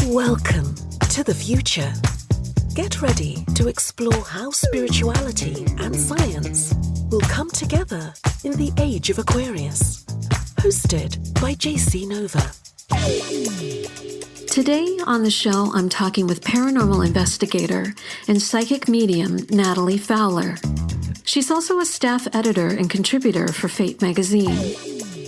Welcome to the future. Get ready to explore how spirituality and science will come together in the age of Aquarius. Hosted by JC Nova. Today on the show, I'm talking with paranormal investigator and psychic medium Natalie Fowler. She's also a staff editor and contributor for Fate magazine.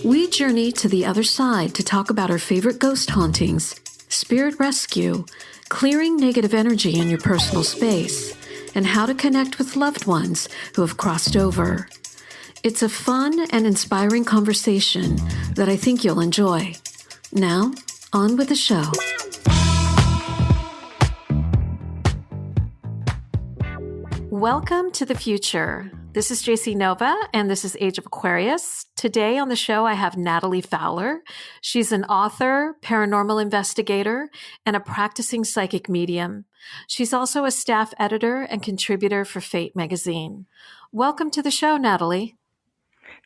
We journey to the other side to talk about her favorite ghost hauntings, spirit rescue, clearing negative energy in your personal space, and how to connect with loved ones who have crossed over. It's a fun and inspiring conversation that I think you'll enjoy. Now, on with the show. Welcome to the future. This is JC Nova, and this is Age of Aquarius. Today on the show, I have Natalie Fowler. She's an author, paranormal investigator, and a practicing psychic medium. She's also a staff editor and contributor for Fate magazine. Welcome to the show, Natalie.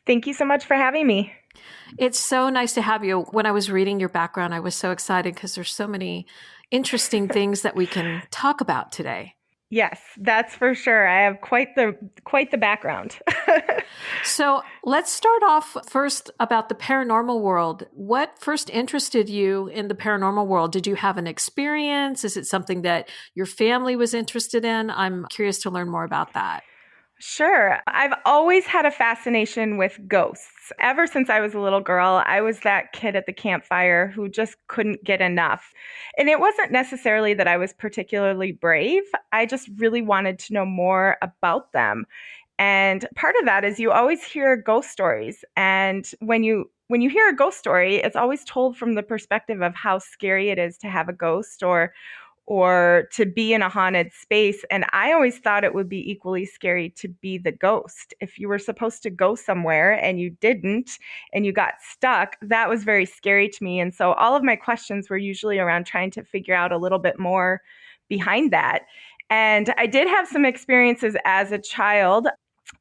Thank you so much for having me. It's so nice to have you. When I was reading your background, I was so excited because there's so many interesting things that we can talk about today. Yes, that's for sure. I have quite the background. So let's start off first about the paranormal world. What first interested you in the paranormal world? Did you have an experience? Is it something that your family was interested in? I'm curious to learn more about that. Sure. I've always had a fascination with ghosts. Ever since I was a little girl, I was that kid at the campfire who just couldn't get enough. And it wasn't necessarily that I was particularly brave. I just really wanted to know more about them. And part of that is you always hear ghost stories. And when you hear a ghost story, it's always told from the perspective of how scary it is to have a ghost or to be in a haunted space. And I always thought it would be equally scary to be the ghost. If you were supposed to go somewhere and you didn't, and you got stuck, that was very scary to me. And so all of my questions were usually around trying to figure out a little bit more behind that. And I did have some experiences as a child.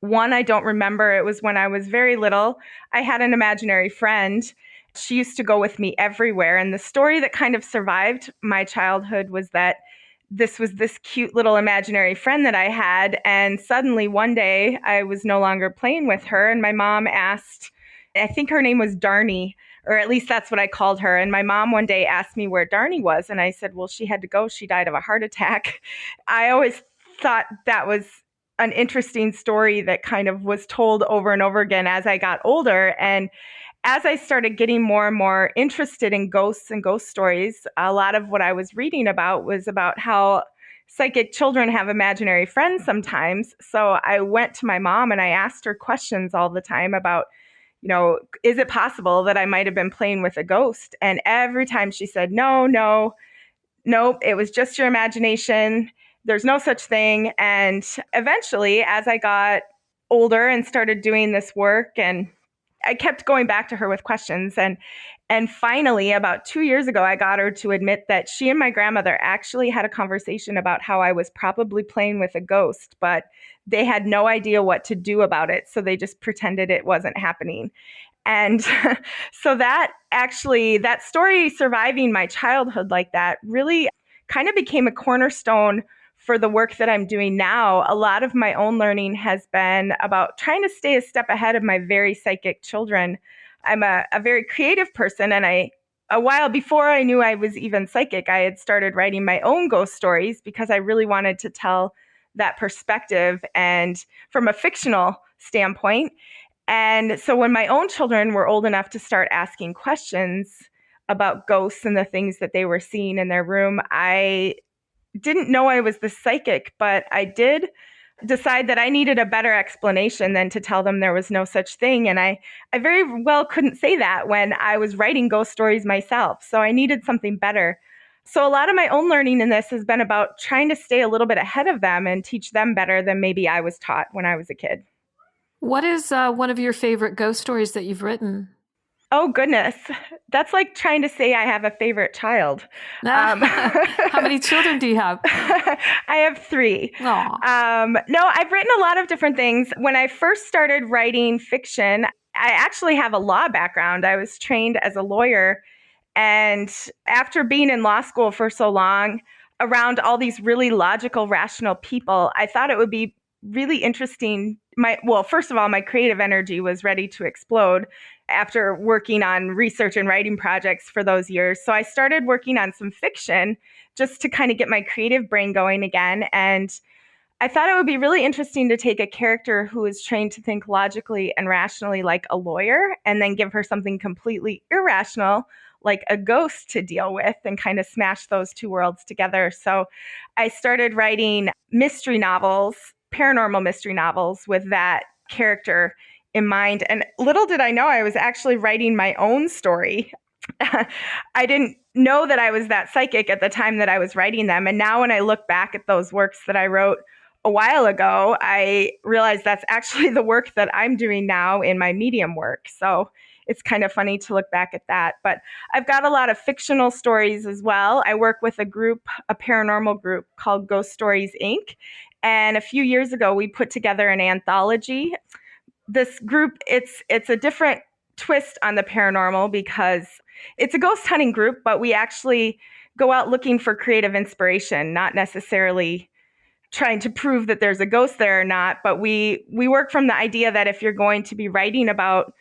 One I don't remember. It was when I was very little. I had an imaginary friend. She used to go with me everywhere. And the story that kind of survived my childhood was that this was this cute little imaginary friend that I had. And suddenly one day I was no longer playing with her. And my mom asked, I think her name was Darnie, or at least that's what I called her. And my mom one day asked me where Darnie was. And I said, well, she had to go. She died of a heart attack. I always thought that was an interesting story that kind of was told over and over again as I got older. And as I started getting more and more interested in ghosts and ghost stories, a lot of what I was reading about was about how psychic children have imaginary friends sometimes. So I went to my mom and I asked her questions all the time about, is it possible that I might have been playing with a ghost? And every time she said, no, it was just your imagination. There's no such thing. And eventually, as I got older and started doing this work, and I kept going back to her with questions. And finally, about 2 years ago, I got her to admit that she and my grandmother actually had a conversation about how I was probably playing with a ghost, but they had no idea what to do about it. So they just pretended it wasn't happening. And so that story surviving my childhood like that really kind of became a cornerstone for the work that I'm doing now. A lot of my own learning has been about trying to stay a step ahead of my very psychic children. I'm a very creative person, and a while before I knew I was even psychic, I had started writing my own ghost stories because I really wanted to tell that perspective and from a fictional standpoint. And so when my own children were old enough to start asking questions about ghosts and the things that they were seeing in their room, I didn't know I was the psychic, but I did decide that I needed a better explanation than to tell them there was no such thing. And I very well couldn't say that when I was writing ghost stories myself. So I needed something better. So a lot of my own learning in this has been about trying to stay a little bit ahead of them and teach them better than maybe I was taught when I was a kid. What is one of your favorite ghost stories that you've written? Oh, goodness. That's like trying to say I have a favorite child. How many children do you have? I have 3. No, I've written a lot of different things. When I first started writing fiction, I actually have a law background. I was trained as a lawyer. And after being in law school for so long, around all these really logical, rational people, I thought it would be really interesting. First of all, my creative energy was ready to explode after working on research and writing projects for those years. So I started working on some fiction just to kind of get my creative brain going again. And I thought it would be really interesting to take a character who is trained to think logically and rationally like a lawyer, and then give her something completely irrational like a ghost to deal with, and kind of smash those two worlds together. So I started writing mystery novels, paranormal mystery novels, with that character in mind. And little did I know I was actually writing my own story. I didn't know that I was that psychic at the time that I was writing them. And now when I look back at those works that I wrote a while ago, I realized that's actually the work that I'm doing now in my medium work. So it's kind of funny to look back at that. But I've got a lot of fictional stories as well. I work with a group, a paranormal group called Ghost Stories, Inc. And a few years ago, we put together an anthology. This group, it's a different twist on the paranormal because it's a ghost hunting group, but we actually go out looking for creative inspiration, not necessarily trying to prove that there's a ghost there or not. But we work from the idea that if you're going to be writing about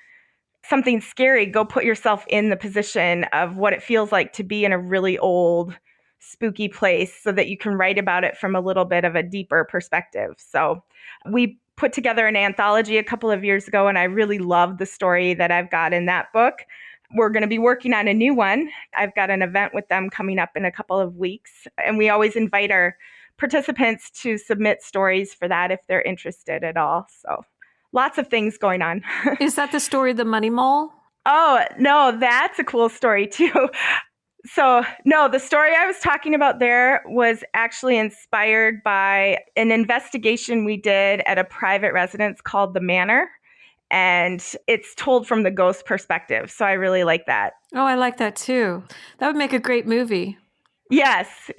something scary, go put yourself in the position of what it feels like to be in a really old, spooky place so that you can write about it from a little bit of a deeper perspective. So we put together an anthology a couple of years ago, and I really love the story that I've got in that book. We're going to be working on a new one. I've got an event with them coming up in a couple of weeks, and we always invite our participants to submit stories for that if they're interested at all. So lots of things going on. Is that the story, The Money Mole? Oh, no, that's a cool story too. So, no, the story I was talking about there was actually inspired by an investigation we did at a private residence called The Manor. And it's told from the ghost perspective. So I really like that. Oh, I like that too. That would make a great movie. Yes.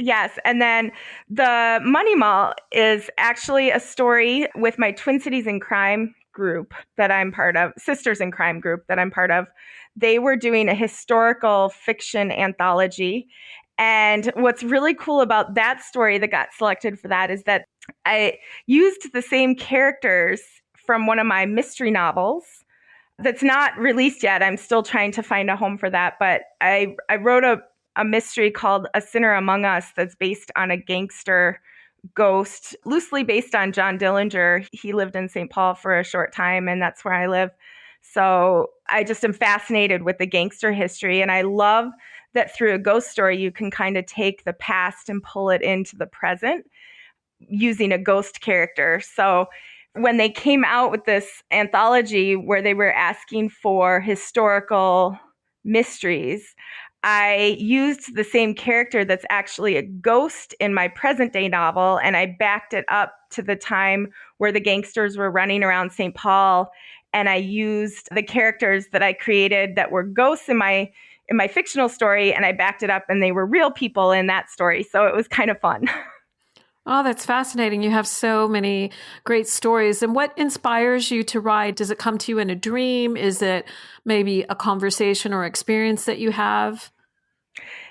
And then the Money Mall is actually a story with my Twin Cities in Crime group that I'm part of, Sisters in Crime group that I'm part of. They were doing a historical fiction anthology. And what's really cool about that story that got selected for that is that I used the same characters from one of my mystery novels that's not released yet. I'm still trying to find a home for that. But I wrote a mystery called A Sinner Among Us that's based on a gangster ghost, loosely based on John Dillinger. He lived in St. Paul for a short time, and that's where I live. So I just am fascinated with the gangster history. And I love that through a ghost story, you can kind of take the past and pull it into the present using a ghost character. So when they came out with this anthology where they were asking for historical mysteries, I used the same character that's actually a ghost in my present day novel, and I backed it up to the time where the gangsters were running around St. Paul, and I used the characters that I created that were ghosts in my fictional story, and I backed it up and they were real people in that story. So it was kind of fun. Oh, that's fascinating. You have so many great stories. And what inspires you to write? Does it come to you in a dream? Is it maybe a conversation or experience that you have?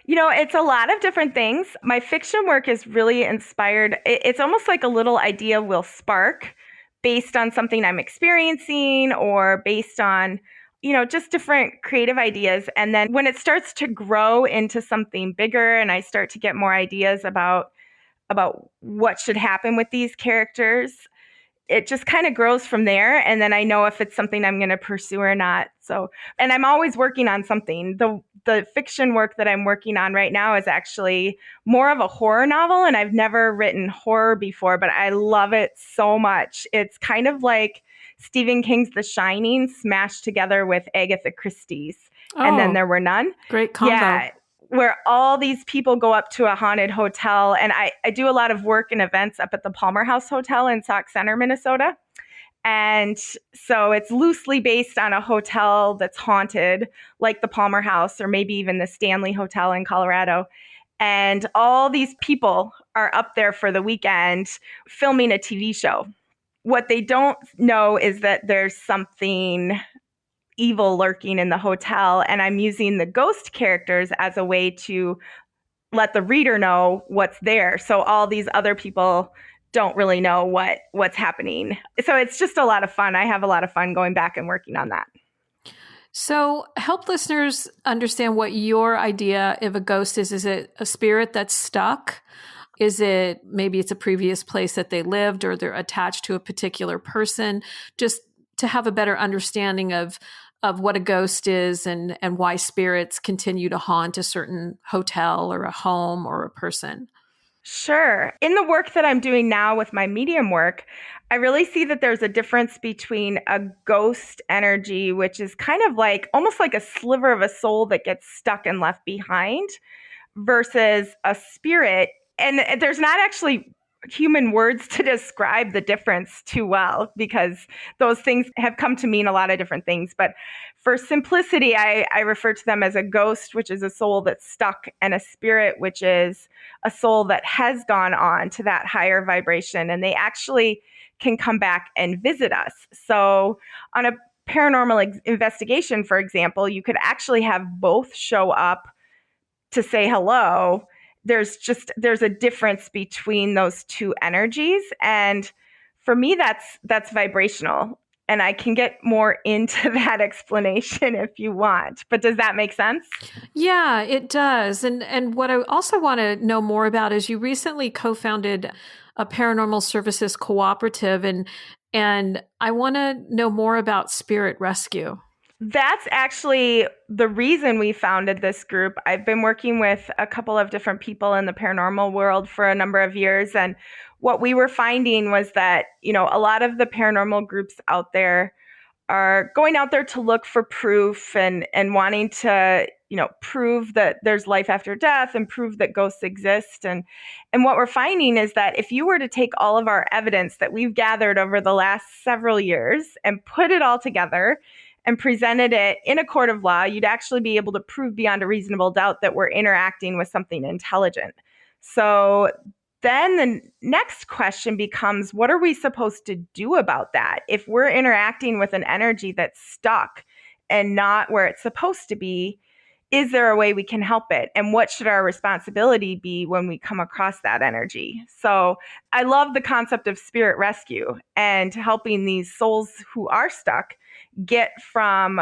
You know, it's a lot of different things. My fiction work is really inspired. It's almost like a little idea will spark based on something I'm experiencing or based on, just different creative ideas. And then when it starts to grow into something bigger and I start to get more ideas about what should happen with these characters, it just kind of grows from there. And then I know if it's something I'm going to pursue or not. So, and I'm always working on something. The fiction work that I'm working on right now is actually more of a horror novel. And I've never written horror before, but I love it so much. It's kind of like Stephen King's The Shining smashed together with Agatha Christie's. And Then There Were None. Great combo. Yeah. Where all these people go up to a haunted hotel. And I do a lot of work and events up at the Palmer House Hotel in Sauk Center, Minnesota. And so it's loosely based on a hotel that's haunted, like the Palmer House or maybe even the Stanley Hotel in Colorado. And all these people are up there for the weekend filming a TV show. What they don't know is that there's something evil lurking in the hotel, and I'm using the ghost characters as a way to let the reader know what's there. So all these other people don't really know what's happening. So it's just a lot of fun. I have a lot of fun going back and working on that. So help listeners understand what your idea of a ghost is. Is it a spirit that's stuck? Is it maybe it's a previous place that they lived, or they're attached to a particular person? Just to have a better understanding of what a ghost is and why spirits continue to haunt a certain hotel or a home or a person. Sure. In the work that I'm doing now with my medium work, I really see that there's a difference between a ghost energy, which is kind of like almost like a sliver of a soul that gets stuck and left behind, versus a spirit. And there's not actually human words to describe the difference too well, because those things have come to mean a lot of different things. But for simplicity, I refer to them as a ghost, which is a soul that's stuck, and a spirit, which is a soul that has gone on to that higher vibration, and they actually can come back and visit us. So on a paranormal investigation, for example, you could actually have both show up to say hello. There's a difference between those two energies. And for me, that's vibrational. And I can get more into that explanation if you want. But does that make sense? Yeah, it does. And what I also want to know more about is you recently co-founded a paranormal services cooperative, and I want to know more about Spirit Rescue. That's actually the reason we founded this group. I've been working with a couple of different people in the paranormal world for a number of years. And what we were finding was that, a lot of the paranormal groups out there are going out there to look for proof and wanting to, prove that there's life after death and prove that ghosts exist. And what we're finding is that if you were to take all of our evidence that we've gathered over the last several years and put it all together and presented it in a court of law, you'd actually be able to prove beyond a reasonable doubt that we're interacting with something intelligent. So then the next question becomes, what are we supposed to do about that? If we're interacting with an energy that's stuck and not where it's supposed to be, is there a way we can help it? And what should our responsibility be when we come across that energy? So I love the concept of spirit rescue and helping these souls who are stuck get from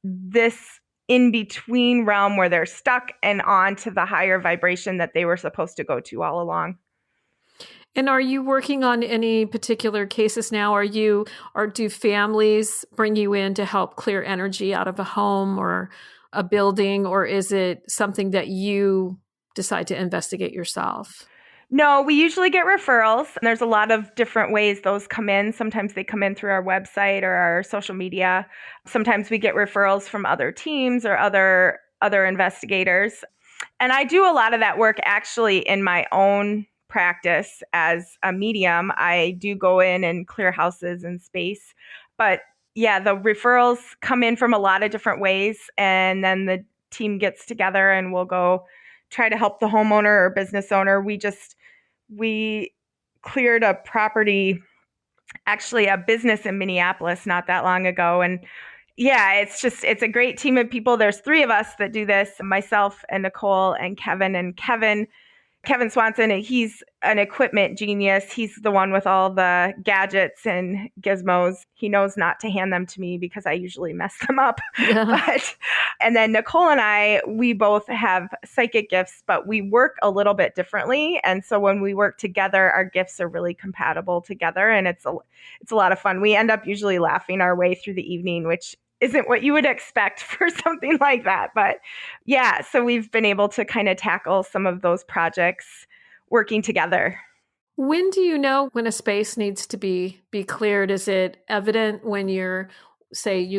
this in-between realm where they're stuck and on to the higher vibration that they were supposed to go to all along. And are you working on any particular cases now? Or do families bring you in to help clear energy out of a home or a building, or is it something that you decide to investigate yourself? No, we usually get referrals, and there's a lot of different ways those come in. Sometimes they come in through our website or our social media. Sometimes we get referrals from other teams or other investigators. And I do a lot of that work actually in my own practice as a medium. I do go in and clear houses and space. But yeah, the referrals come in from a lot of different ways, and then the team gets together and we'll go try to help the homeowner or business owner. We cleared a property, actually a business in Minneapolis not that long ago. And yeah, it's a great team of people. There's 3 of us that do this, myself and Nicole and Kevin. And Kevin Swanson, he's an equipment genius. He's the one with all the gadgets and gizmos. He knows not to hand them to me because I usually mess them up. Yeah. And then Nicole and I, we both have psychic gifts, but we work a little bit differently. And so when we work together, our gifts are really compatible together, and it's a lot of fun. We end up usually laughing our way through the evening, which isn't what you would expect for something like that. But yeah, so we've been able to kind of tackle some of those projects working together. When do you know when a space needs to be cleared? Is it evident when you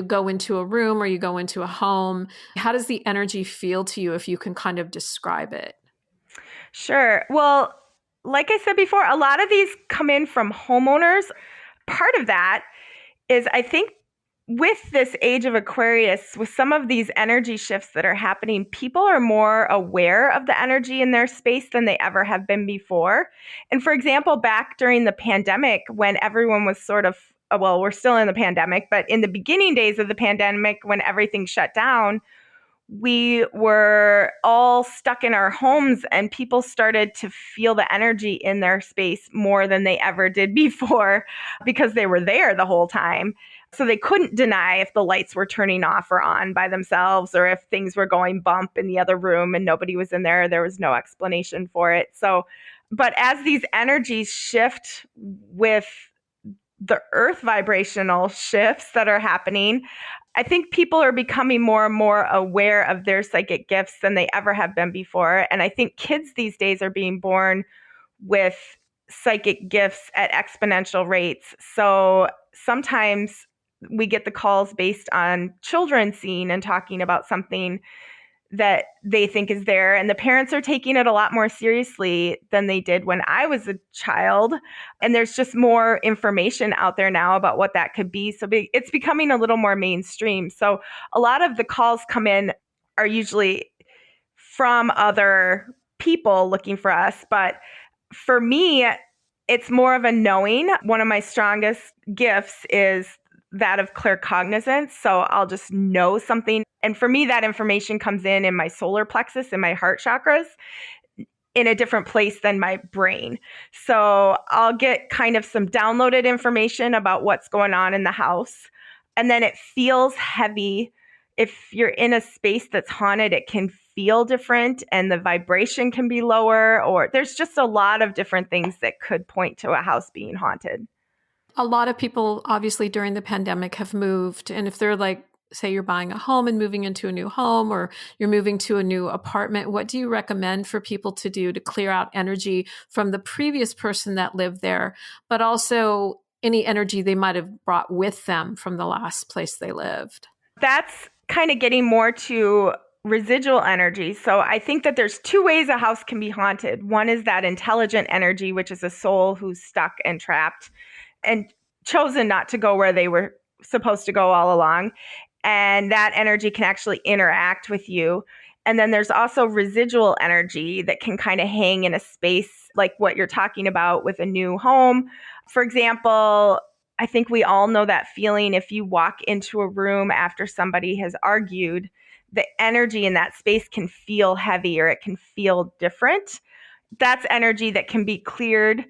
go into a room or you go into a home? How does the energy feel to you, if you can kind of describe it? Sure. Well, like I said before, a lot of these come in from homeowners. Part of that is, I think, with this age of Aquarius, with some of these energy shifts that are happening, people are more aware of the energy in their space than they ever have been before. And for example, back during the pandemic, when everyone was sort of well, we're still in the pandemic, but in the beginning days of the pandemic, when everything shut down, we were all stuck in our homes and people started to feel the energy in their space more than they ever did before because they were there the whole time. So they couldn't deny if the lights were turning off or on by themselves or if things were going bump in the other room and nobody was in there. There was no explanation for it. So, but as these energies shift with the earth vibrational shifts that are happening, I think people are becoming more and more aware of their psychic gifts than they ever have been before. And I think kids these days are being born with psychic gifts at exponential rates. So sometimes we get the calls based on children seeing and talking about something that they think is there. And the parents are taking it a lot more seriously than they did when I was a child. And there's just more information out there now about what that could be. So it's becoming a little more mainstream. So a lot of the calls come in are usually from other people looking for us. But for me, it's more of a knowing. One of my strongest gifts is that of claircognizance. So I'll just know something. And for me, that information comes in my solar plexus and my heart chakras in a different place than my brain. So I'll get kind of some downloaded information about what's going on in the house. And then it feels heavy. If you're in a space that's haunted, it can feel different and the vibration can be lower, or there's just a lot of different things that could point to a house being haunted. A lot of people, obviously, during the pandemic have moved. And if they're like, say you're buying a home and moving into a new home, or you're moving to a new apartment, what do you recommend for people to do to clear out energy from the previous person that lived there, but also any energy they might have brought with them from the last place they lived? That's kind of getting more to residual energy. So I think that there's two ways a house can be haunted. One is that intelligent energy, which is a soul who's stuck and trapped and chosen not to go where they were supposed to go all along. And that energy can actually interact with you. And then there's also residual energy that can kind of hang in a space like what you're talking about with a new home. For example, I think we all know that feeling if you walk into a room after somebody has argued, the energy in that space can feel heavy or it can feel different. That's energy that can be cleared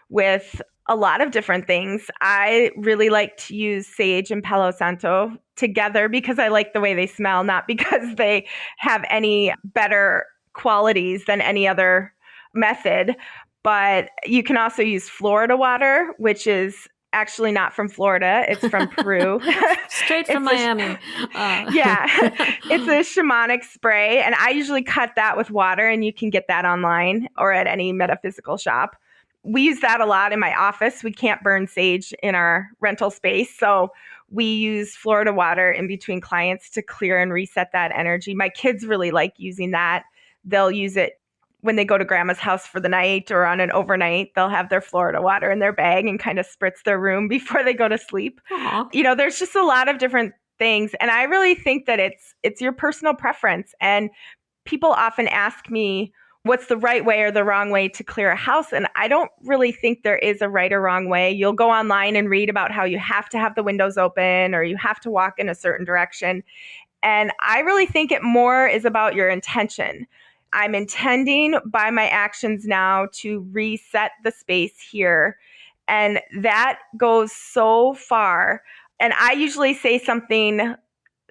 with a lot of different things. I really like to use sage and Palo Santo together because I like the way they smell, not because they have any better qualities than any other method. But you can also use Florida water, which is actually not from Florida. It's from Peru. Straight from Miami. Yeah. It's a shamanic spray. And I usually cut that with water, and you can get that online or at any metaphysical shop. We use that a lot in my office. We can't burn sage in our rental space. So we use Florida water in between clients to clear and reset that energy. My kids really like using that. They'll use it when they go to grandma's house for the night or on an overnight. They'll have their Florida water in their bag and kind of spritz their room before they go to sleep. Aww. You know, there's just a lot of different things. And I really think that it's your personal preference. And people often ask me, what's the right way or the wrong way to clear a house? And I don't really think there is a right or wrong way. You'll go online and read about how you have to have the windows open or you have to walk in a certain direction. And I really think it more is about your intention. I'm intending by my actions now to reset the space here. And that goes so far. And I usually say something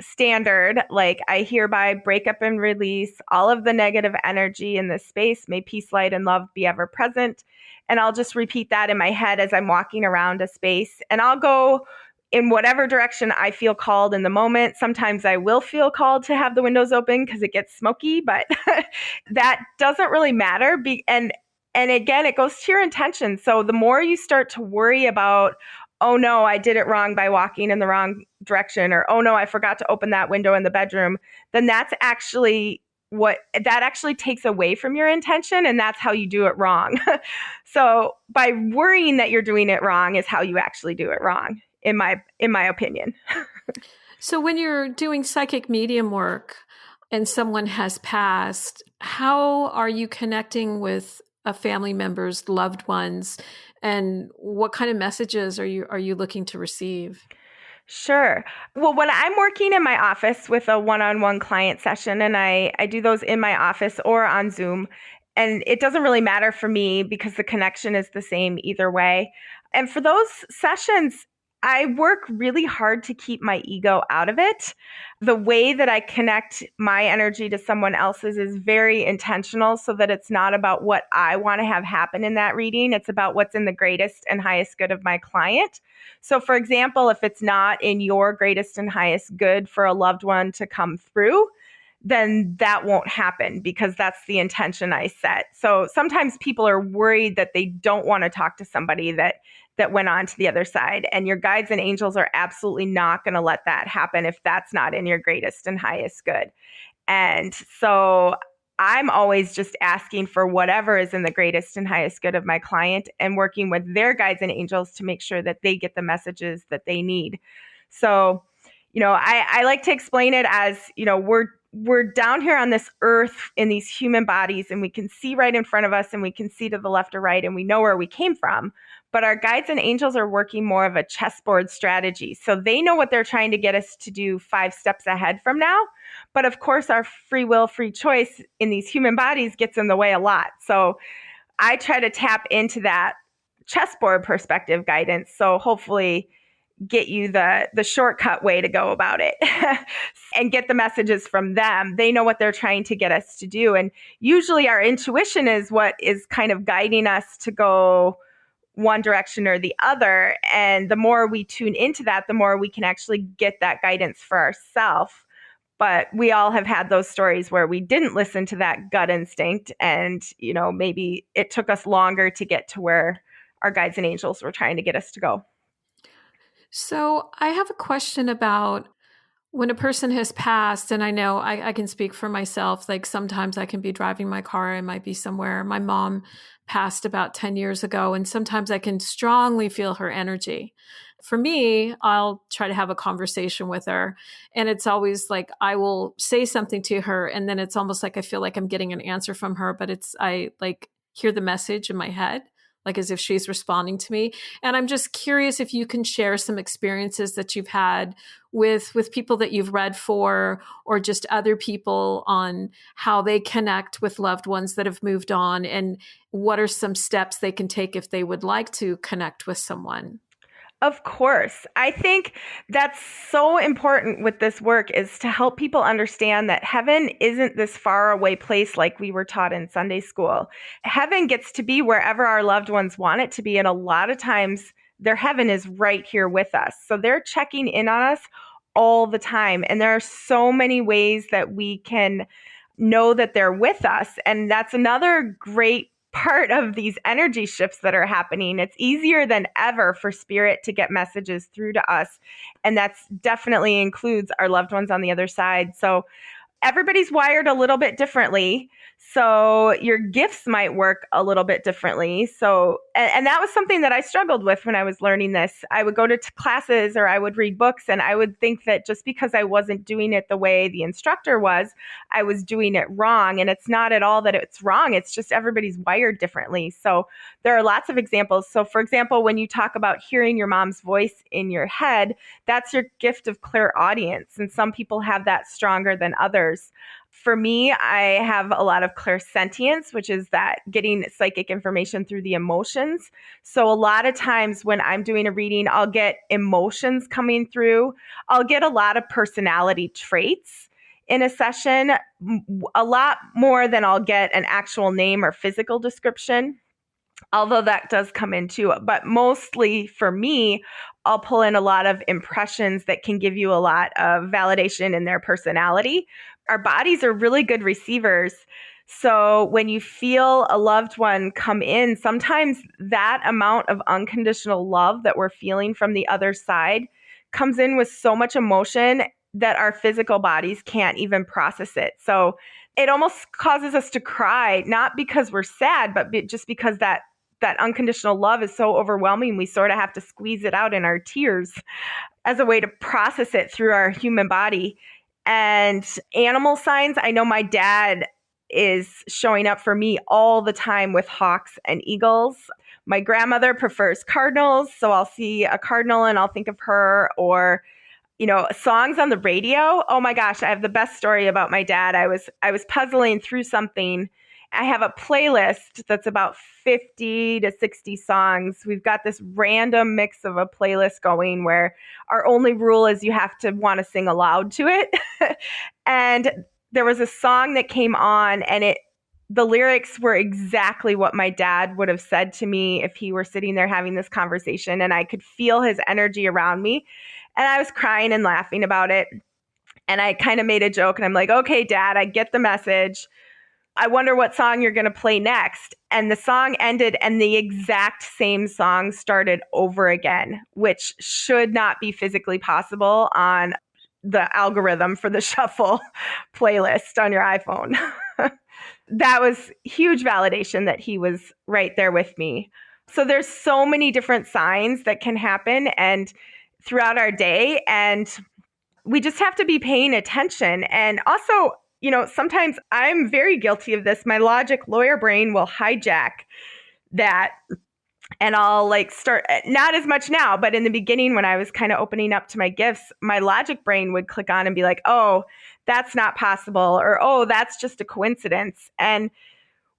standard, like I hereby break up and release all of the negative energy in this space. May peace, light, and love be ever present. And I'll just repeat that in my head as I'm walking around a space. And I'll go in whatever direction I feel called in the moment. Sometimes I will feel called to have the windows open because it gets smoky, but that doesn't really matter. And again, it goes to your intention. So the more you start to worry about, oh no, I did it wrong by walking in the wrong direction, or oh no, I forgot to open that window in the bedroom, then that actually takes away from your intention, and that's how you do it wrong. So by worrying that you're doing it wrong is how you actually do it wrong, in my opinion. So when you're doing psychic medium work and someone has passed, how are you connecting with a family member's loved ones, and what kind of messages are you looking to receive? Sure. Well, when I'm working in my office with a one-on-one client session, and I do those in my office or on Zoom, and it doesn't really matter for me because the connection is the same either way. And for those sessions, I work really hard to keep my ego out of it. The way that I connect my energy to someone else's is very intentional so that it's not about what I want to have happen in that reading. It's about what's in the greatest and highest good of my client. So, for example, if it's not in your greatest and highest good for a loved one to come through, then that won't happen because that's the intention I set. So sometimes people are worried that they don't want to talk to somebody that went on to the other side. And your guides and angels are absolutely not going to let that happen if that's not in your greatest and highest good. And so I'm always just asking for whatever is in the greatest and highest good of my client and working with their guides and angels to make sure that they get the messages that they need. So, I like to explain it as, we're down here on this earth in these human bodies, and we can see right in front of us and we can see to the left or right and we know where we came from. But our guides and angels are working more of a chessboard strategy. So they know what they're trying to get us to do 5 steps ahead from now. But of course, our free will, free choice in these human bodies gets in the way a lot. So I try to tap into that chessboard perspective guidance. So hopefully get you the shortcut way to go about it and get the messages from them. They know what they're trying to get us to do. And usually our intuition is what is kind of guiding us to go one direction or the other. And the more we tune into that, the more we can actually get that guidance for ourselves. But we all have had those stories where we didn't listen to that gut instinct. And, maybe it took us longer to get to where our guides and angels were trying to get us to go. So I have a question about when a person has passed, and I know I can speak for myself, like sometimes I can be driving my car, I might be somewhere. My mom passed about 10 years ago, and sometimes I can strongly feel her energy. For me, I'll try to have a conversation with her, and it's always like I will say something to her, and then it's almost like I feel like I'm getting an answer from her, but I like hear the message in my head, like as if she's responding to me. And I'm just curious if you can share some experiences that you've had with people that you've read for, or just other people on how they connect with loved ones that have moved on, and what are some steps they can take if they would like to connect with someone. Of course. I think that's so important with this work is to help people understand that heaven isn't this far away place like we were taught in Sunday school. Heaven gets to be wherever our loved ones want it to be. And a lot of times their heaven is right here with us. So they're checking in on us all the time. And there are so many ways that we can know that they're with us. And that's another great part of these energy shifts that are happening. It's easier than ever for spirit to get messages through to us. And that's definitely includes our loved ones on the other side. So everybody's wired a little bit differently. So your gifts might work a little bit differently. So, and that was something that I struggled with when I was learning this. I would go to classes or I would read books, and I would think that just because I wasn't doing it the way the instructor was, I was doing it wrong. And it's not at all that it's wrong. It's just everybody's wired differently. So there are lots of examples. So for example, when you talk about hearing your mom's voice in your head, that's your gift of clairaudience. And some people have that stronger than others. For me, I have a lot of clairsentience, which is that getting psychic information through the emotions. So a lot of times when I'm doing a reading, I'll get emotions coming through. I'll get a lot of personality traits in a session, a lot more than I'll get an actual name or physical description, although that does come in too. But mostly for me, I'll pull in a lot of impressions that can give you a lot of validation in their personality. Our bodies are really good receivers. So when you feel a loved one come in, sometimes that amount of unconditional love that we're feeling from the other side comes in with so much emotion that our physical bodies can't even process it. So it almost causes us to cry, not because we're sad, but just because that unconditional love is so overwhelming. We sort of have to squeeze it out in our tears as a way to process it through our human body. And animal signs, I know my dad is showing up for me all the time with hawks and eagles. My grandmother prefers cardinals, so I'll see a cardinal and I'll think of her. Or songs on the radio. Oh my gosh, I have the best story about my dad. I was puzzling through something. I have a playlist that's about 50 to 60 songs. We've got this random mix of a playlist going where our only rule is you have to want to sing aloud to it. And there was a song that came on, and the lyrics were exactly what my dad would have said to me if he were sitting there having this conversation, and I could feel his energy around me. And I was crying and laughing about it. And I kind of made a joke, and I'm like, okay, Dad, I get the message. I wonder what song you're going to play next. And the song ended, and the exact same song started over again, which should not be physically possible on the algorithm for the shuffle playlist on your iPhone. That was huge validation that he was right there with me. So there's so many different signs that can happen and throughout our day, and we just have to be paying attention. And also, sometimes I'm very guilty of this. My logic lawyer brain will hijack that, and I'll start, not as much now, but in the beginning when I was kind of opening up to my gifts, my logic brain would click on and be like, oh, that's not possible, or oh, that's just a coincidence. And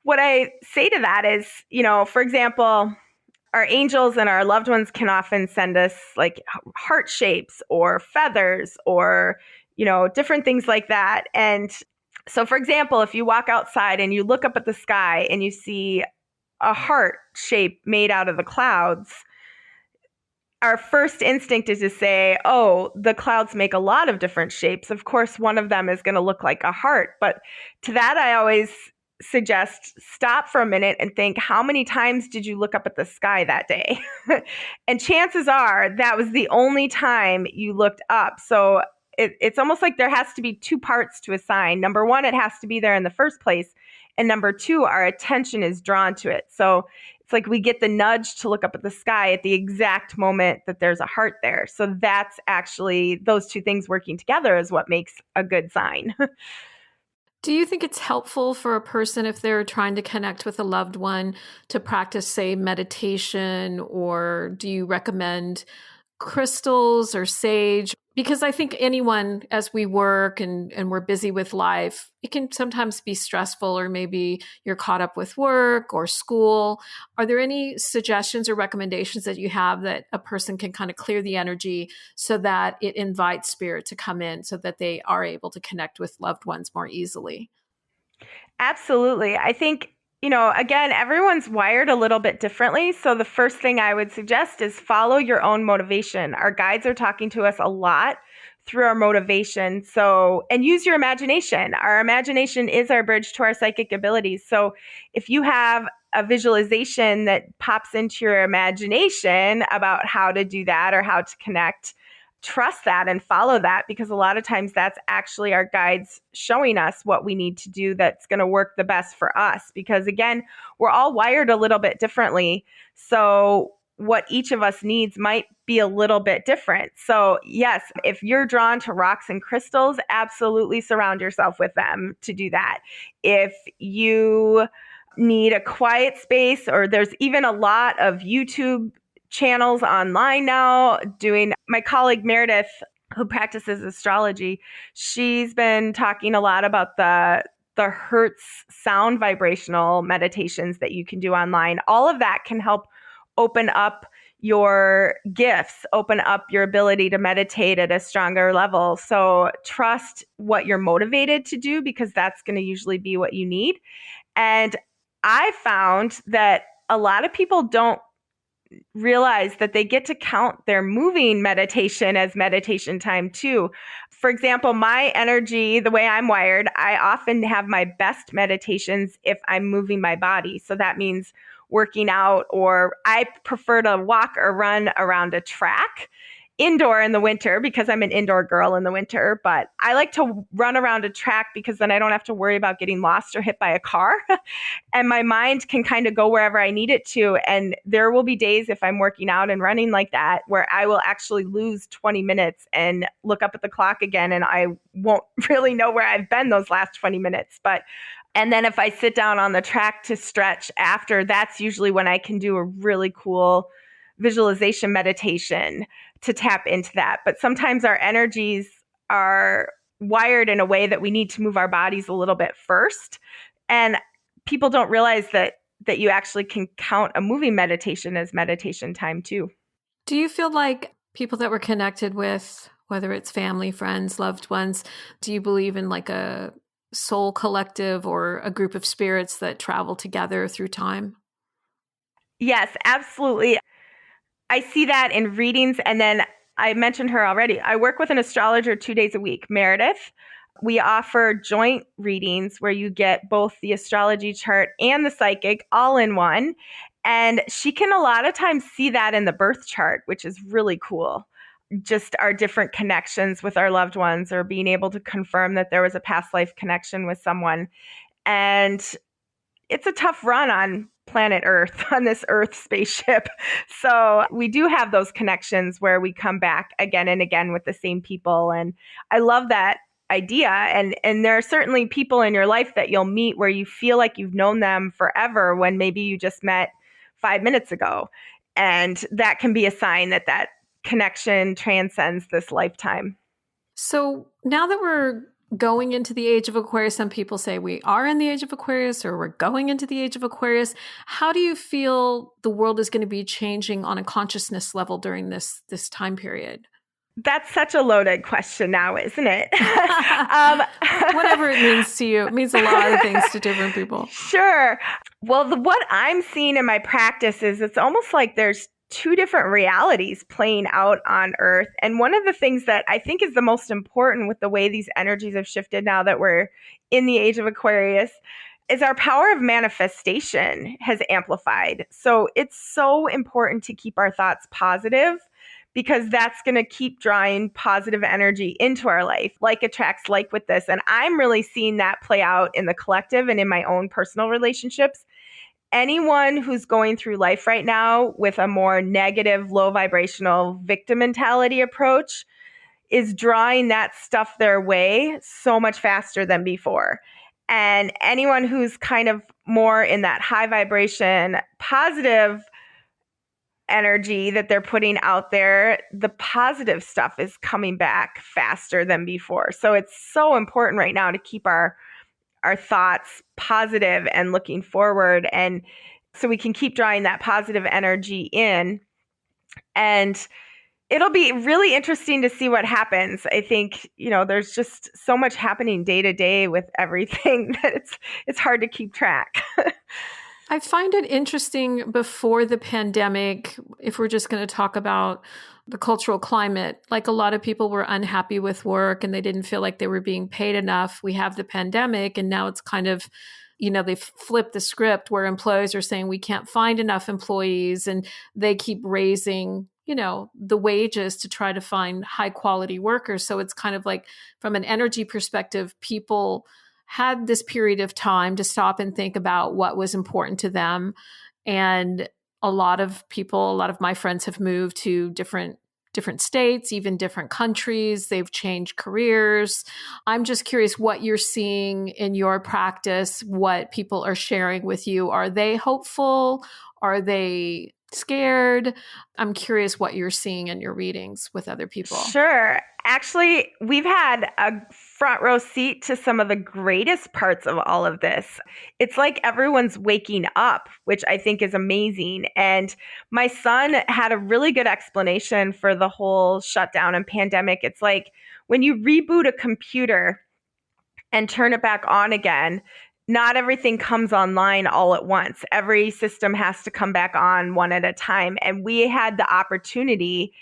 what I say to that is, for example, our angels and our loved ones can often send us heart shapes or feathers or, different things like that. And so, for example, if you walk outside and you look up at the sky and you see a heart shape made out of the clouds, our first instinct is to say, oh, the clouds make a lot of different shapes. Of course, one of them is going to look like a heart. But to that, I always suggest stop for a minute and think, how many times did you look up at the sky that day? And chances are that was the only time you looked up. So it's almost like there has to be two parts to a sign. Number one, it has to be there in the first place. And number two, our attention is drawn to it. So it's like we get the nudge to look up at the sky at the exact moment that there's a heart there. So that's actually those two things working together is what makes a good sign. Do you think it's helpful for a person if they're trying to connect with a loved one to practice, say, meditation, or do you recommend crystals or sage? Because I think anyone, as we work and we're busy with life, it can sometimes be stressful, or maybe you're caught up with work or school. Are there any suggestions or recommendations that you have that a person can kind of clear the energy so that it invites spirit to come in so that they are able to connect with loved ones more easily? Absolutely. I think, again, everyone's wired a little bit differently. So the first thing I would suggest is follow your own motivation. Our guides are talking to us a lot through our motivation. So, and use your imagination. Our imagination is our bridge to our psychic abilities. So if you have a visualization that pops into your imagination about how to do that or how to connect, trust that and follow that, because a lot of times that's actually our guides showing us what we need to do that's going to work the best for us. Because again, we're all wired a little bit differently. So what each of us needs might be a little bit different. So yes, if you're drawn to rocks and crystals, absolutely surround yourself with them to do that. If you need a quiet space, or there's even a lot of YouTube channels online now doing, my colleague Meredith, who practices astrology, she's been talking a lot about the Hertz sound vibrational meditations that you can do online. All of that can help open up your gifts, open up your ability to meditate at a stronger level. So trust what you're motivated to do, because that's going to usually be what you need. And I found that a lot of people don't realize that they get to count their moving meditation as meditation time too. For example, my energy, the way I'm wired, I often have my best meditations if I'm moving my body. So that means working out, or I prefer to walk or run around a track indoor in the winter because I'm an indoor girl in the winter. But I like to run around a track because then I don't have to worry about getting lost or hit by a car. And my mind can kind of go wherever I need it to. And there will be days if I'm working out and running like that where I will actually lose 20 minutes and look up at the clock again, and I won't really know where I've been those last 20 minutes. But And then if I sit down on the track to stretch after, that's usually when I can do a really cool visualization meditation to tap into that. But sometimes our energies are wired in a way that we need to move our bodies a little bit first. And people don't realize that you actually can count a moving meditation as meditation time too. Do you feel like people that we're connected with, whether it's family, friends, loved ones, do you believe in like a soul collective or a group of spirits that travel together through time? Yes, absolutely. I see that in readings. And then I mentioned her already. I work with an astrologer 2 days a week, Meredith. We offer joint readings where you get both the astrology chart and the psychic all in one. And she can a lot of times see that in the birth chart, which is really cool. Just our different connections with our loved ones, or being able to confirm that there was a past life connection with someone. And it's a tough run on planet Earth, on this Earth spaceship. So we do have those connections where we come back again and again with the same people. And I love that idea. And there are certainly people in your life that you'll meet where you feel like you've known them forever when maybe you just met 5 minutes ago. And that can be a sign that that connection transcends this lifetime. So now that we're going into the age of Aquarius, some people say we are in the age of Aquarius or we're going into the age of Aquarius. How do you feel the world is going to be changing on a consciousness level during this time period? That's such a loaded question now, isn't it? Whatever it means to you. It means a lot of things to different people. Sure. Well, what I'm seeing in my practice is it's almost like there's two different realities playing out on Earth. And one of the things that I think is the most important with the way these energies have shifted now that we're in the age of Aquarius is our power of manifestation has amplified. So it's so important to keep our thoughts positive, because that's going to keep drawing positive energy into our life, like attracts like with this. And I'm really seeing that play out in the collective and in my own personal relationships. Anyone who's going through life right now with a more negative, low vibrational victim mentality approach is drawing that stuff their way so much faster than before. And anyone who's kind of more in that high vibration, positive energy that they're putting out there, the positive stuff is coming back faster than before. So it's so important right now to keep our thoughts positive and looking forward, and so we can keep drawing that positive energy in. And it'll be really interesting to see what happens. I think, there's just so much happening day to day with everything that it's hard to keep track. I find it interesting before the pandemic, if we're just going to talk about the cultural climate, like a lot of people were unhappy with work and they didn't feel like they were being paid enough. We have the pandemic and now it's kind of, they've flipped the script where employers are saying we can't find enough employees and they keep raising, the wages to try to find high quality workers. So it's kind of like from an energy perspective, people had this period of time to stop and think about what was important to them. And a lot of my friends have moved to different states, even different countries. They've changed careers. I'm just curious what you're seeing in your practice, what people are sharing with you. Are they hopeful? Are they scared? I'm curious what you're seeing in your readings with other people. Sure. Actually, we've had a front row seat to some of the greatest parts of all of this. It's like everyone's waking up, which I think is amazing. And my son had a really good explanation for the whole shutdown and pandemic. It's like when you reboot a computer and turn it back on again, not everything comes online all at once. Every system has to come back on one at a time. And we had the opportunity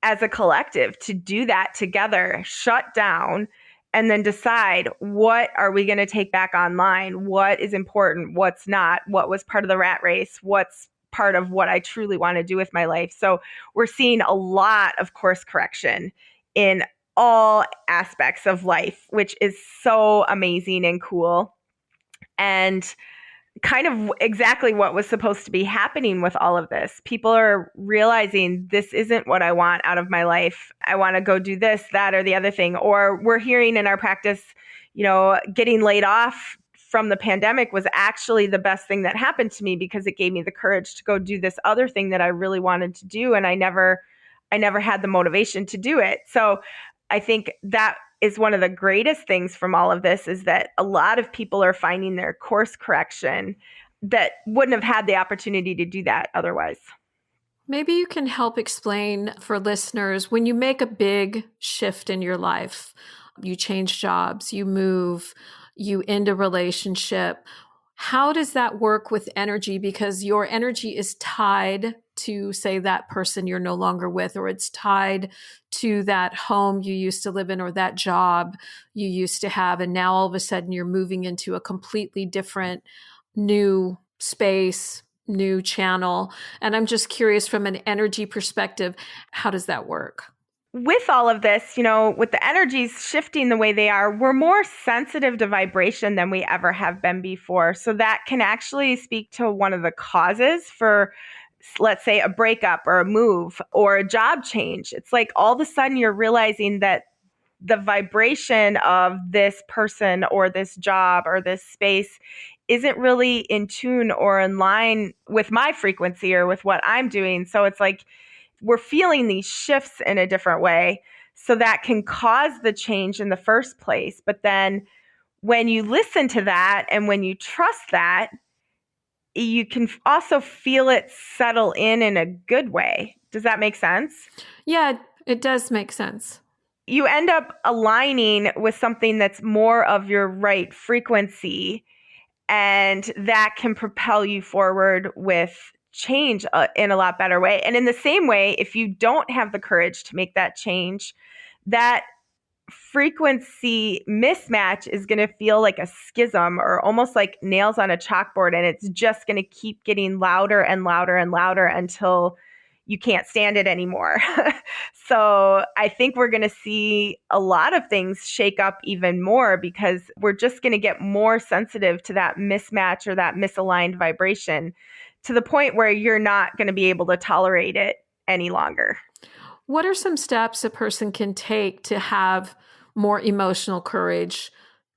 as a collective to do that together, shut down, and then decide what are we going to take back online? What is important? What's not? What was part of the rat race? What's part of what I truly want to do with my life? So we're seeing a lot of course correction in all aspects of life, which is so amazing and cool. And kind of exactly what was supposed to be happening with all of this. People are realizing this isn't what I want out of my life. I want to go do this, that, or the other thing. Or we're hearing in our practice, getting laid off from the pandemic was actually the best thing that happened to me, because it gave me the courage to go do this other thing that I really wanted to do. And I never had the motivation to do it. So I think that is one of the greatest things from all of this, is that a lot of people are finding their course correction that wouldn't have had the opportunity to do that otherwise. Maybe you can help explain for listeners, when you make a big shift in your life, you change jobs, you move, you end a relationship, how does that work with energy? Because your energy is tied to, say, that person you're no longer with, or it's tied to that home you used to live in, or that job you used to have. And now all of a sudden you're moving into a completely different new space, new channel. And I'm just curious, from an energy perspective, how does that work? With all of this, with the energies shifting the way they are, we're more sensitive to vibration than we ever have been before. So that can actually speak to one of the causes for, let's say, a breakup or a move or a job change. It's like all of a sudden you're realizing that the vibration of this person or this job or this space isn't really in tune or in line with my frequency or with what I'm doing. So it's like we're feeling these shifts in a different way. So that can cause the change in the first place. But then when you listen to that and when you trust that, you can also feel it settle in a good way. Does that make sense? Yeah, it does make sense. You end up aligning with something that's more of your right frequency, and that can propel you forward with change in a lot better way. And in the same way, if you don't have the courage to make that change, that frequency mismatch is going to feel like a schism, or almost like nails on a chalkboard. And it's just going to keep getting louder and louder and louder until you can't stand it anymore. So I think we're going to see a lot of things shake up even more, because we're just going to get more sensitive to that mismatch or that misaligned vibration, to the point where you're not going to be able to tolerate it any longer. What are some steps a person can take to have more emotional courage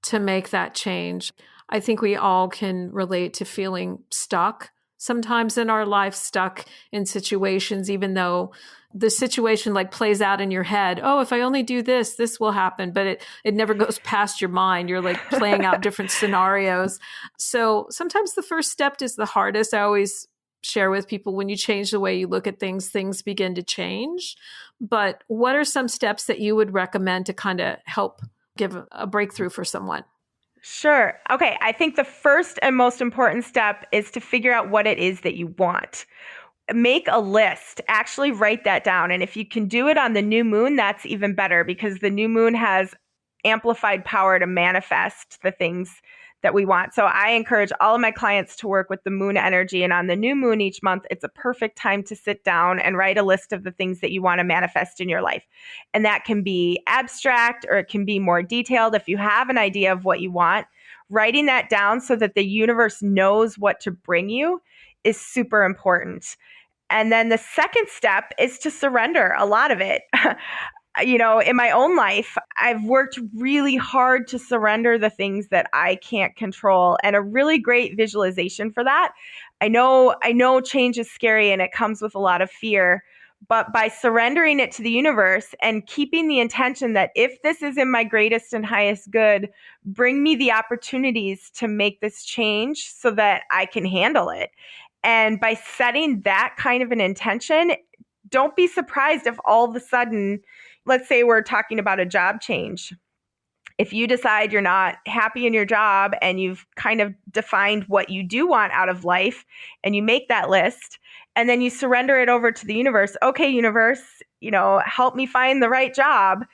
to make that change? I think we all can relate to feeling stuck sometimes in our life, stuck in situations, even though the situation like plays out in your head. Oh, if I only do this, this will happen. But it never goes past your mind. You're like playing out different scenarios. So sometimes the first step is the hardest. I always share with people, when you change the way you look at things, things begin to change. But what are some steps that you would recommend to kind of help give a breakthrough for someone? Sure. Okay. I think the first and most important step is to figure out what it is that you want. Make a list, actually write that down. And if you can do it on the new moon, that's even better, because the new moon has amplified power to manifest the things that we want. So I encourage all of my clients to work with the moon energy. And on the new moon each month, it's a perfect time to sit down and write a list of the things that you want to manifest in your life. And that can be abstract, or it can be more detailed. If you have an idea of what you want, writing that down so that the universe knows what to bring you is super important. And then the second step is to surrender a lot of it. In my own life, I've worked really hard to surrender the things that I can't control. And a really great visualization for that, I know change is scary and it comes with a lot of fear, but by surrendering it to the universe and keeping the intention that if this is in my greatest and highest good, bring me the opportunities to make this change so that I can handle it. And by setting that kind of an intention, don't be surprised if all of a sudden, let's say we're talking about a job change. If you decide you're not happy in your job and you've kind of defined what you do want out of life, and you make that list and then you surrender it over to the universe. Okay, universe, help me find the right job.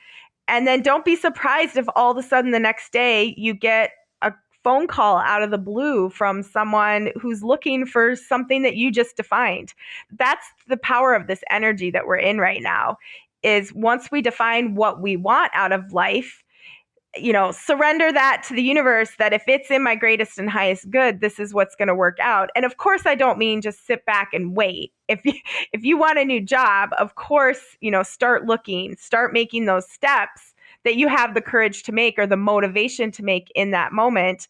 And then don't be surprised if all of a sudden the next day you get a phone call out of the blue from someone who's looking for something that you just defined. That's the power of this energy that we're in right now, is once we define what we want out of life, surrender that to the universe, that if it's in my greatest and highest good, this is what's going to work out. And of course, I don't mean just sit back and wait. If you want a new job, of course, start looking, start making those steps that you have the courage to make or the motivation to make in that moment.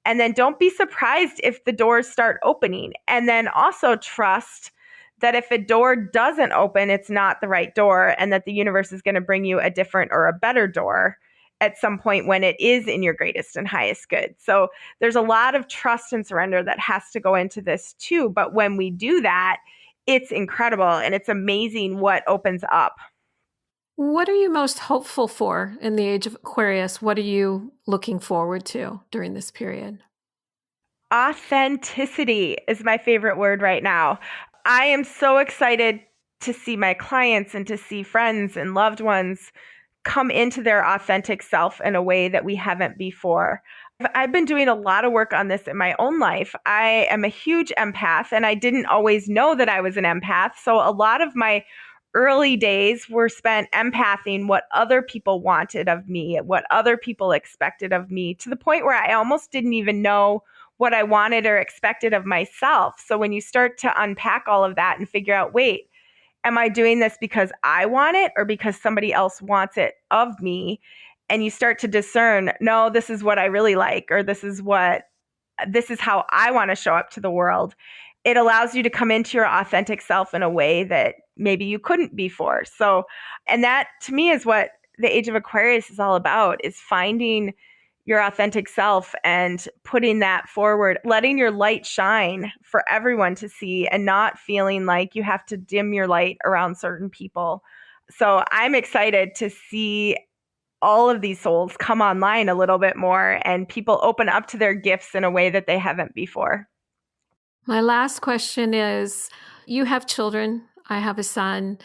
And then don't be surprised if the doors start opening. And then also trust that if a door doesn't open, it's not the right door, and that the universe is going to bring you a different or a better door at some point when it is in your greatest and highest good. So there's a lot of trust and surrender that has to go into this too. But when we do that, it's incredible and it's amazing what opens up. What are you most hopeful for in the age of Aquarius? What are you looking forward to during this period? Authenticity is my favorite word right now. I am so excited to see my clients and to see friends and loved ones come into their authentic self in a way that we haven't before. I've been doing a lot of work on this in my own life. I am a huge empath, and I didn't always know that I was an empath. So a lot of my early days were spent empathing what other people wanted of me, what other people expected of me, to the point where I almost didn't even know what I wanted or expected of myself. So when you start to unpack all of that and figure out, wait, am I doing this because I want it or because somebody else wants it of me? And you start to discern, no, this is what I really like, or this is how I want to show up to the world. It allows you to come into your authentic self in a way that maybe you couldn't before. So, and that to me is what the age of Aquarius is all about, is finding your authentic self and putting that forward, letting your light shine for everyone to see and not feeling like you have to dim your light around certain people. So I'm excited to see all of these souls come online a little bit more and people open up to their gifts in a way that they haven't before. My last question is, you have children, I have a son.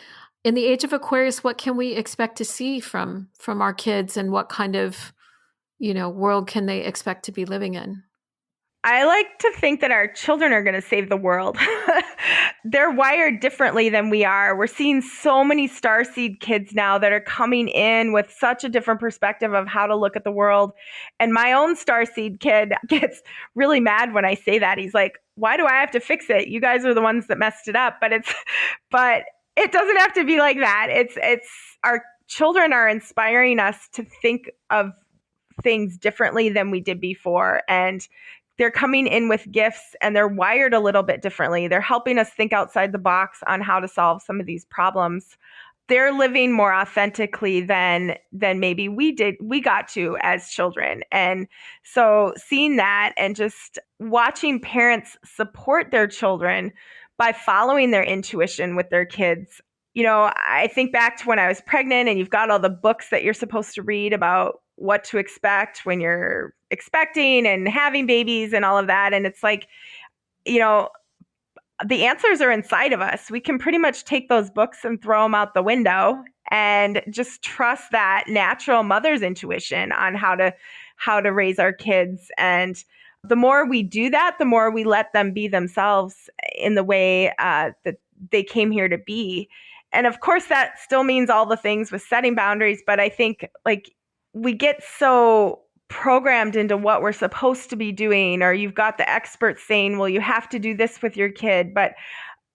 In the age of Aquarius, what can we expect to see from our kids, and what kind of world can they expect to be living in? I like to think that our children are going to save the world. They're wired differently than we are. We're seeing so many starseed kids now that are coming in with such a different perspective of how to look at the world. And my own starseed kid gets really mad when I say that. He's like, why do I have to fix it? You guys are the ones that messed it up. But it doesn't have to be like that. It's our children are inspiring us to think of things differently than we did before. And they're coming in with gifts, and they're wired a little bit differently. They're helping us think outside the box on how to solve some of these problems. They're living more authentically than maybe we got to as children. And so seeing that and just watching parents support their children by following their intuition with their kids. I think back to when I was pregnant, and you've got all the books that you're supposed to read about what to expect when you're expecting and having babies and all of that. And it's like, the answers are inside of us. We can pretty much take those books and throw them out the window and just trust that natural mother's intuition on how to raise our kids. And the more we do that, the more we let them be themselves in the way that they came here to be. And of course, that still means all the things with setting boundaries. But I think we get so programmed into what we're supposed to be doing, or you've got the experts saying, well, you have to do this with your kid. But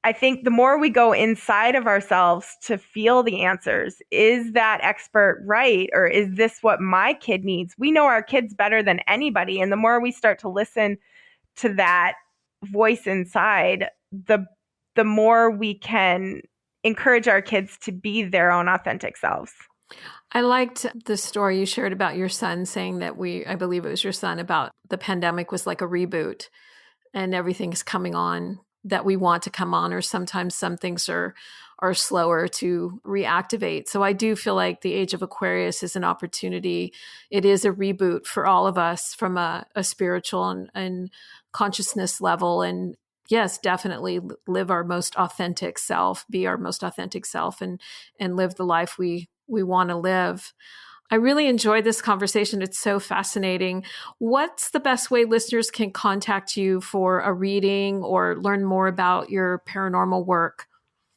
I think the more we go inside of ourselves to feel the answers, is that expert right? Or is this what my kid needs? We know our kids better than anybody. And the more we start to listen to that voice inside, the more we can encourage our kids to be their own authentic selves. I liked the story you shared about your son, saying that I believe it was your son, about the pandemic was like a reboot and everything's coming on that we want to come on, or sometimes some things are slower to reactivate. So I do feel like the age of Aquarius is an opportunity. It is a reboot for all of us from a spiritual and consciousness level. And yes, definitely live our most authentic self, be our most authentic self, and live the life we want to live. I really enjoyed this conversation. It's so fascinating. What's the best way listeners can contact you for a reading or learn more about your paranormal work?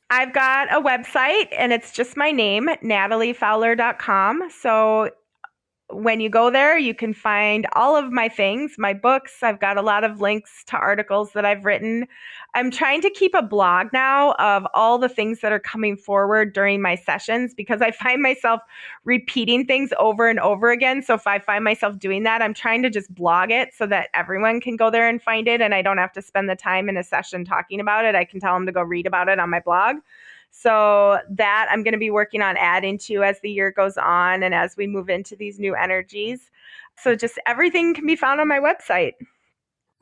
I've got a website, and it's just my name, nataliefowler.com. So when you go there, you can find all of my things, my books. I've got a lot of links to articles that I've written. I'm trying to keep a blog now of all the things that are coming forward during my sessions because I find myself repeating things over and over again. So if I find myself doing that, I'm trying to just blog it so that everyone can go there and find it. And I don't have to spend the time in a session talking about it. I can tell them to go read about it on my blog. So that I'm going to be working on adding to as the year goes on and as we move into these new energies. So just everything can be found on my website.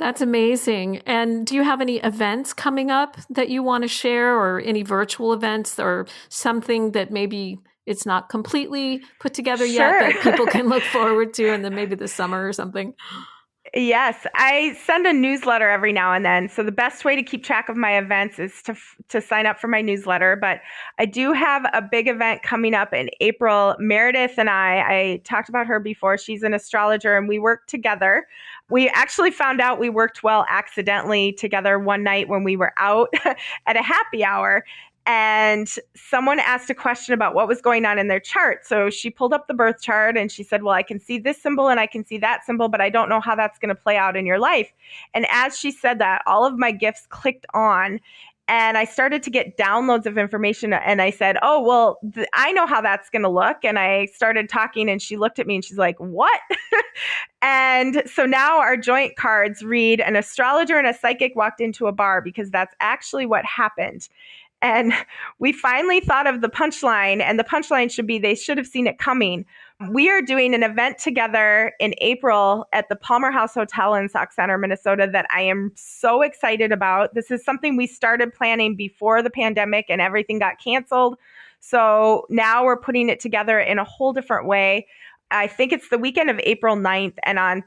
That's amazing. And do you have any events coming up that you want to share, or any virtual events, or something that maybe it's not completely put together yet that people can look forward to, and then maybe this summer or something? Yes, I send a newsletter every now and then. So the best way to keep track of my events is to sign up for my newsletter. But I do have a big event coming up in April. Meredith and I talked about her before. She's an astrologer and we work together. We actually found out we worked well accidentally together one night when we were out at a happy hour. And someone asked a question about what was going on in their chart. So she pulled up the birth chart and she said, well, I can see this symbol and I can see that symbol, but I don't know how that's going to play out in your life. And as she said that, all of my gifts clicked on and I started to get downloads of information. And I said, oh, well, I know how that's going to look. And I started talking and she looked at me and she's like, what? And so now our joint cards read, an astrologer and a psychic walked into a bar, because that's actually what happened. And we finally thought of the punchline, and the punchline should be, they should have seen it coming. We are doing an event together in April at the Palmer House Hotel in Sauk Center, Minnesota, that I am so excited about. This is something we started planning before the pandemic and everything got canceled. So now we're putting it together in a whole different way. I think it's the weekend of April 9th, and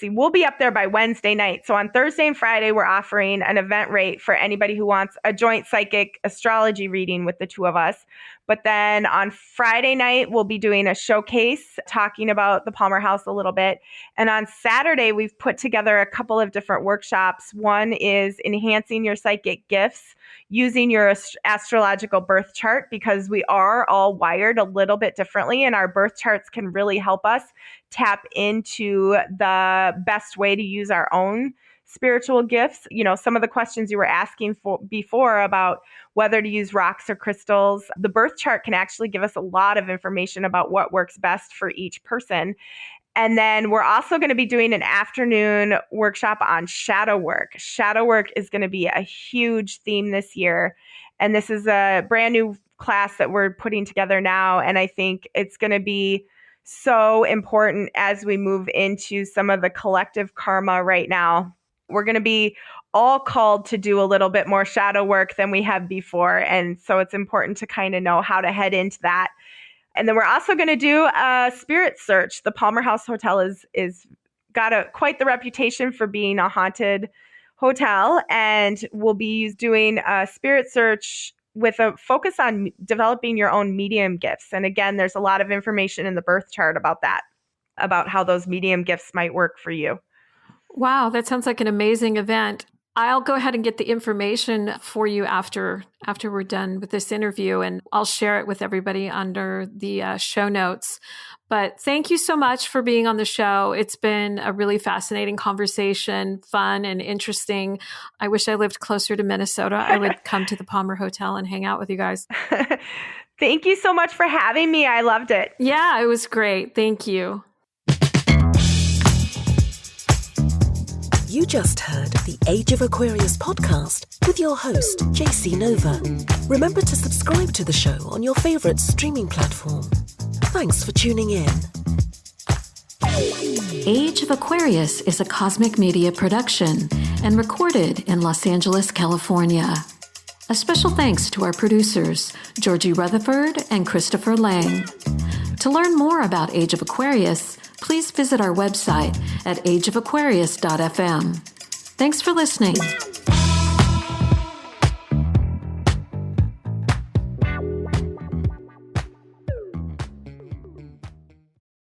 we'll be up there by Wednesday night. So on Thursday and Friday, we're offering an event rate for anybody who wants a joint psychic astrology reading with the two of us. But then on Friday night, we'll be doing a showcase talking about the Palmer House a little bit. And on Saturday, we've put together a couple of different workshops. One is enhancing your psychic gifts using your astrological birth chart, because we are all wired a little bit differently, and our birth charts can really help us tap into the best way to use our own spiritual gifts. You know, some of the questions you were asking for before about whether to use rocks or crystals, the birth chart can actually give us a lot of information about what works best for each person. And then we're also going to be doing an afternoon workshop on shadow work. Shadow work is going to be a huge theme this year. And this is a brand new class that we're putting together now. And I think it's going to be so important as we move into some of the collective karma right now. We're going to be all called to do a little bit more shadow work than we have before. And so it's important to kind of know how to head into that. And then we're also going to do a spirit search. The Palmer House Hotel is got quite the reputation for being a haunted hotel, and we'll be doing a spirit search with a focus on developing your own medium gifts. And again, there's a lot of information in the birth chart about that, about how those medium gifts might work for you. Wow, that sounds like an amazing event. I'll go ahead and get the information for you after we're done with this interview, and I'll share it with everybody under the show notes. But thank you so much for being on the show. It's been a really fascinating conversation, fun and interesting. I wish I lived closer to Minnesota. I would come to the Palmer Hotel and hang out with you guys. Thank you so much for having me. I loved it. Yeah, it was great. Thank you. You just heard the Age of Aquarius podcast with your host, JC Nova. Remember to subscribe to the show on your favorite streaming platform. Thanks for tuning in. Age of Aquarius is a cosmic media production and recorded in Los Angeles, California. A special thanks to our producers, Georgie Rutherford and Christopher Lang. To learn more about Age of Aquarius, please visit our website at ageofaquarius.fm. Thanks for listening.